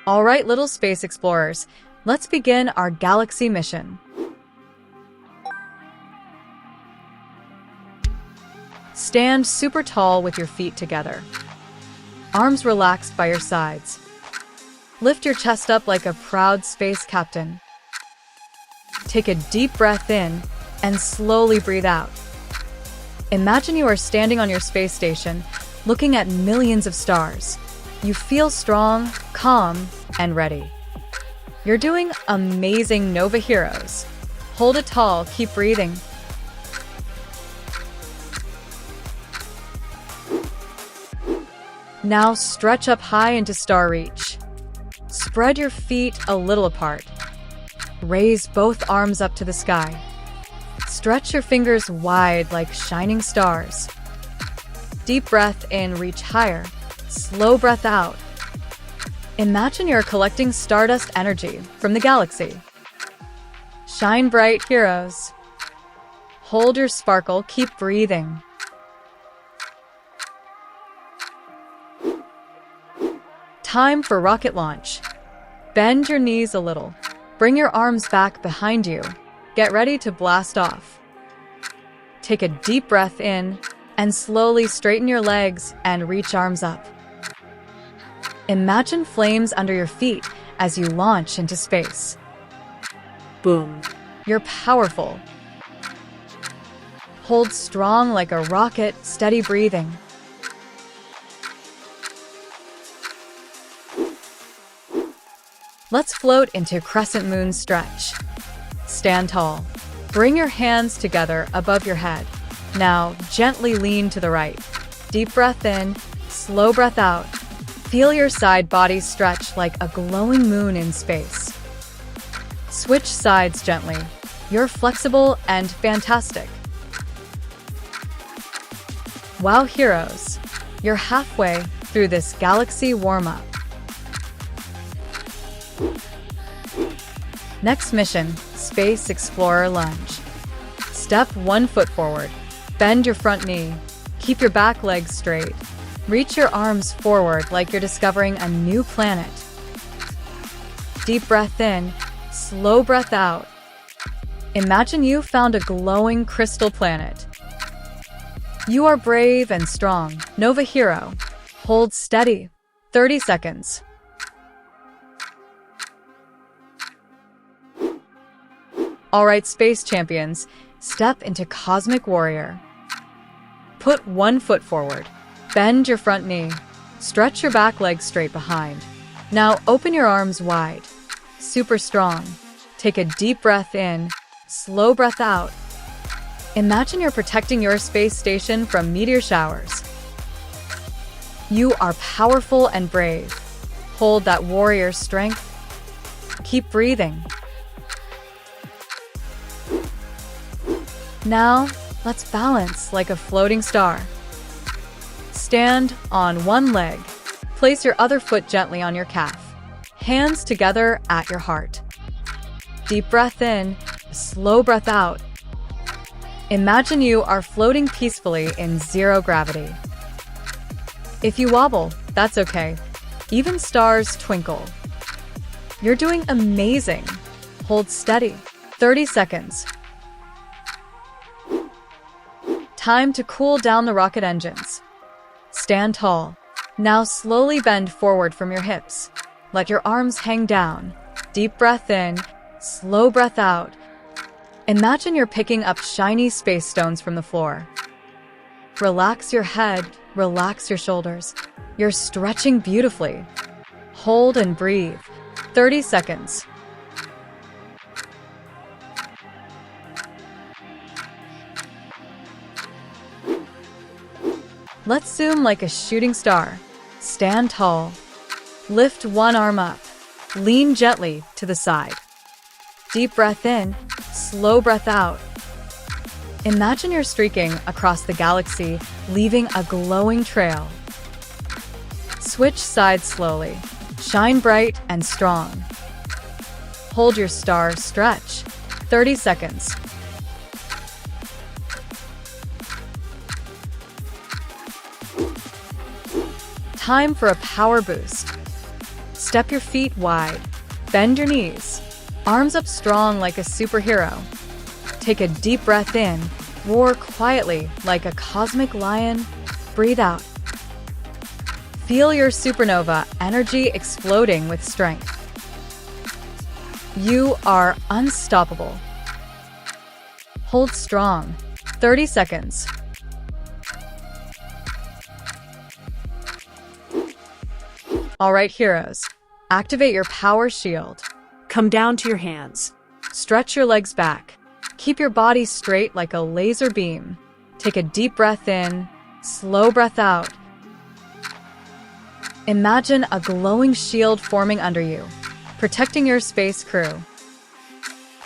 All right, little space explorers, let's begin our galaxy mission. Stand super tall with your feet together. Arms relaxed by your sides. Lift your chest up like a proud space captain. Take a deep breath in and slowly breathe out. Imagine you are standing on your space station, looking at millions of stars. You feel strong, calm, and ready. You're doing amazing, Nova heroes. Hold it tall, keep breathing. Now stretch up high into star reach. Spread your feet a little apart. Raise both arms up to the sky. Stretch your fingers wide like shining stars. Deep breath in, reach higher. Slow breath out. Imagine you're collecting stardust energy from the galaxy. Shine bright, heroes. Hold your sparkle, keep breathing. Time for rocket launch. Bend your knees a little. Bring your arms back behind you. Get ready to blast off. Take a deep breath in and slowly straighten your legs and reach arms up. Imagine flames under your feet as you launch into space. Boom. You're powerful. Hold strong like a rocket, steady breathing. Let's float into crescent moon stretch. Stand tall. Bring your hands together above your head. Now, gently lean to the right. Deep breath in, slow breath out. Feel your side body stretch like a glowing moon in space. Switch sides gently. You're flexible and fantastic. Wow, heroes! You're halfway through this galaxy warm-up. Next mission, Space Explorer Lunge. Step 1 foot forward. Bend your front knee. Keep your back legs straight. Reach your arms forward like you're discovering a new planet. Deep breath in, slow breath out. Imagine you found a glowing crystal planet. You are brave and strong, Nova hero. Hold steady. 30 seconds. All right, space champions, step into Cosmic Warrior. Put 1 foot forward. Bend your front knee. Stretch your back leg straight behind. Now open your arms wide. Super strong. Take a deep breath in. Slow breath out. Imagine you're protecting your space station from meteor showers. You are powerful and brave. Hold that warrior strength. Keep breathing. Now, let's balance like a floating star. Stand on one leg. Place your other foot gently on your calf. Hands together at your heart. Deep breath in, slow breath out. Imagine you are floating peacefully in zero gravity. If you wobble, that's okay. Even stars twinkle. You're doing amazing. Hold steady. 30 seconds. Time to cool down the rocket engines. Stand tall. Now slowly bend forward from your hips. Let your arms hang down. Deep breath in, slow breath out. Imagine you're picking up shiny space stones from the floor. Relax your head, relax your shoulders. You're stretching beautifully. Hold and breathe. 30 seconds. Let's zoom like a shooting star. Stand tall. Lift one arm up. Lean gently to the side. Deep breath in, slow breath out. Imagine you're streaking across the galaxy, leaving a glowing trail. Switch sides slowly. Shine bright and strong. Hold your star stretch. 30 seconds. Time for a power boost. Step your feet wide. Bend your knees. Arms up strong like a superhero. Take a deep breath in. Roar quietly like a cosmic lion. Breathe out. Feel your supernova energy exploding with strength. You are unstoppable. Hold strong. 30 seconds. All right, heroes. Activate your power shield. Come down to your hands. Stretch your legs back. Keep your body straight like a laser beam. Take a deep breath in, slow breath out. Imagine a glowing shield forming under you, protecting your space crew.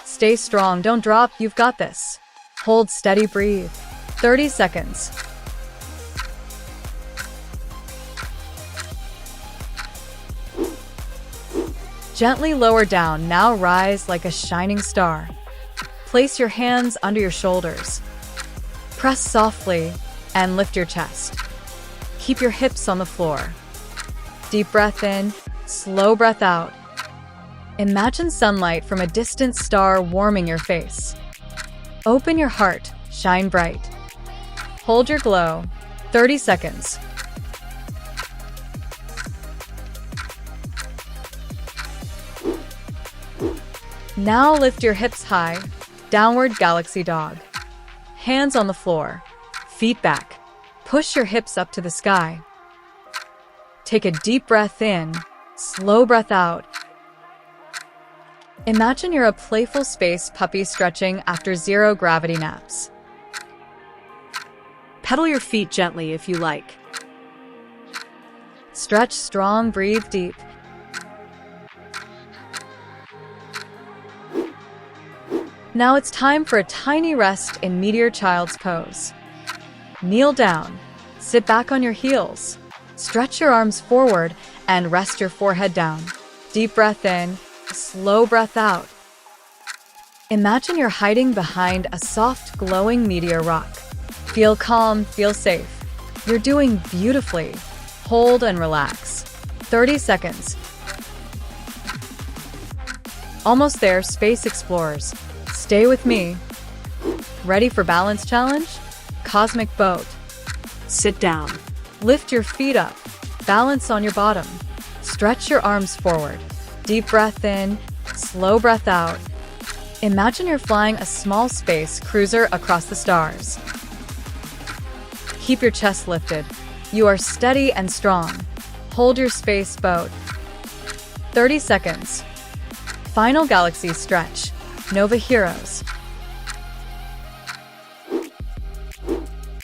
Stay strong, don't drop, you've got this. Hold steady, breathe. 30 seconds. Gently lower down, now rise like a shining star. Place your hands under your shoulders. Press softly and lift your chest. Keep your hips on the floor. Deep breath in, slow breath out. Imagine sunlight from a distant star warming your face. Open your heart, shine bright. Hold your glow. 30 seconds. Now lift your hips high, downward galaxy dog. Hands on the floor, feet back. Push your hips up to the sky. Take a deep breath in, slow breath out. Imagine you're a playful space puppy stretching after zero gravity naps. Pedal your feet gently if you like. Stretch strong, breathe deep. Now it's time for a tiny rest in Meteor Child's pose. Kneel down, sit back on your heels, stretch your arms forward, and rest your forehead down. Deep breath in, slow breath out. Imagine you're hiding behind a soft, glowing meteor rock. Feel calm, feel safe. You're doing beautifully. Hold and relax. 30 seconds. Almost there, Space Explorers. Stay with me. Ready for balance challenge? Cosmic boat. Sit down. Lift your feet up. Balance on your bottom. Stretch your arms forward. Deep breath in, slow breath out. Imagine you're flying a small space cruiser across the stars. Keep your chest lifted. You are steady and strong. Hold your space boat. 30 seconds. Final galaxy stretch. Nova Heroes.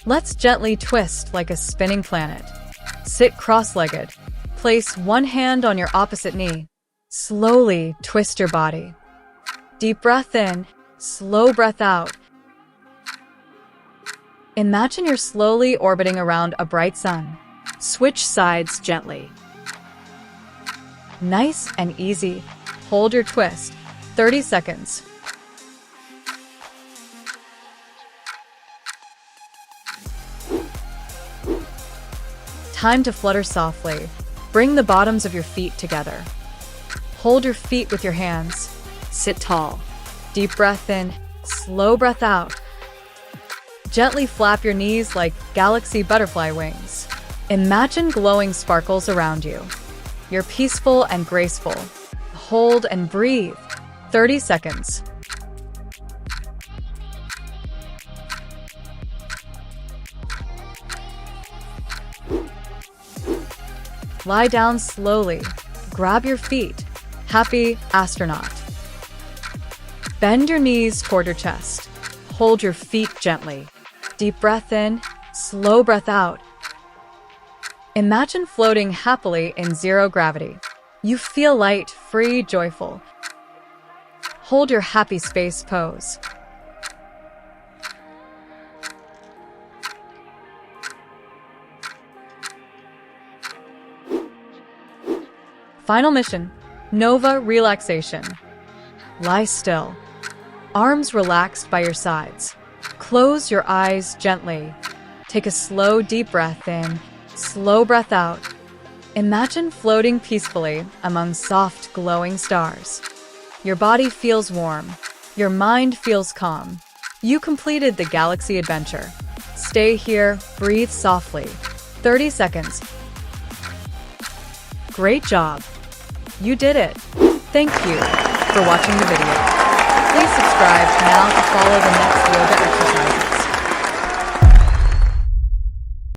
Let's gently twist like a spinning planet. Sit cross-legged. Place one hand on your opposite knee. Slowly twist your body. Deep breath in, slow breath out. Imagine you're slowly orbiting around a bright sun. Switch sides gently. Nice and easy. Hold your twist. 30 seconds. Time to flutter softly. Bring the bottoms of your feet together. Hold your feet with your hands. Sit tall. Deep breath in, slow breath out. Gently flap your knees like galaxy butterfly wings. Imagine glowing sparkles around you. You're peaceful and graceful. Hold and breathe. 30 seconds. Lie down slowly. Grab your feet. Happy astronaut. Bend your knees toward your chest. Hold your feet gently. Deep breath in, slow breath out. Imagine floating happily in zero gravity. You feel light, free, joyful. Hold your happy space pose. Final mission, Nova Relaxation. Lie still. Arms relaxed by your sides. Close your eyes gently. Take a slow, deep breath in, slow breath out. Imagine floating peacefully among soft, glowing stars. Your body feels warm. Your mind feels calm. You completed the galaxy adventure. Stay here, breathe softly. 30 seconds. Great job. You did it. Thank you for watching the video. Please subscribe now to follow the next yoga exercise.